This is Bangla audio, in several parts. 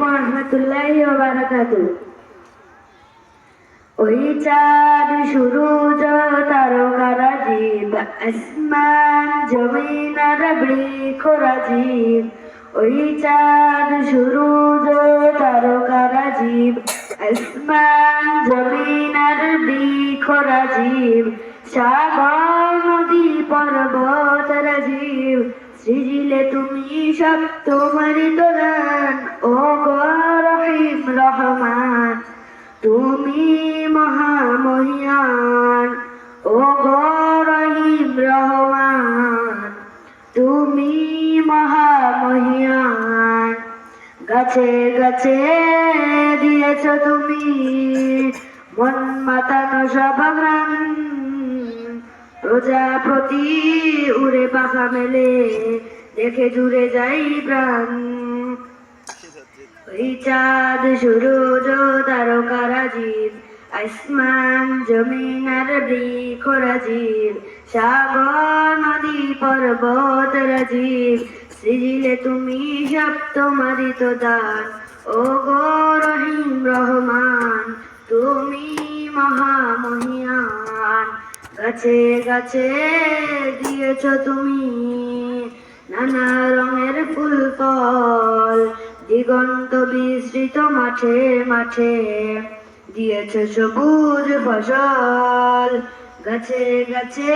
ওয়া রাহমাতুল্লাহি ওয়া বারাকাতুহু। ওই চাঁদ সূরজ তারকারাজিব, আসমান জমিন আর বৃক্ষরাজিব। ওই চাঁদ সূরজ তারকারাজিব, আসমান জমিন আর বৃক্ষরাজিব। সাগর নদী পর্বত রাজিব, সৃজিলে তুমি সব তোমারই তো দান। ও গো রহিম রহমান, তুমি মহামহিয়ান। ও গো রহিম রহমান, তুমি মহামহিয়ান। গাছে গাছে দিয়েছ তুমি মন মাতানো সব ঘ্রাণ, প্রজাপতি উড়ে পাখা মেলে দেখে জুড়ে যাই প্রাণ। ওই চাঁদ সূরজ তারকারাজিব, আসমান জমিন আর বৃক্ষরাজিব। সাগর নদী পর্বত রাজিব, সৃজিলে তুমি সব তোমারই তো দান। ও গো রহিম রহমান, তুমি মহামহিয়ান। গাছে গাছে দিয়েছ তুমি নানা রঙের ফুল ফল, দিগন্ত বিস্তৃত মাঠে মাঠে দিয়েছ সবুজ ফসল। গাছে গাছে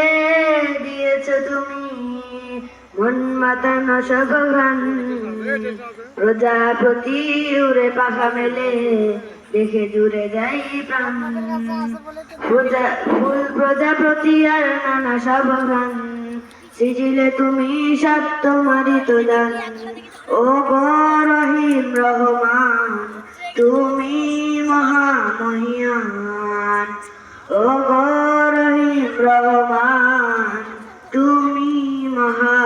দিয়েছ তুমি মন মাতানো সব ঘ্রাণ, প্রজাপতি উড়ে পাখা মেলে দেখে জুড়ে যাই প্রাণ। ফুল প্রজাপতি আর নানা সব ঘ্রাণ, সৃজিলে তুমি সব তোমারই তো দান। ও গো রহিম রহমান, তুমি মহামহিয়ান। ও গো রহিম রহমান, তুমি মহা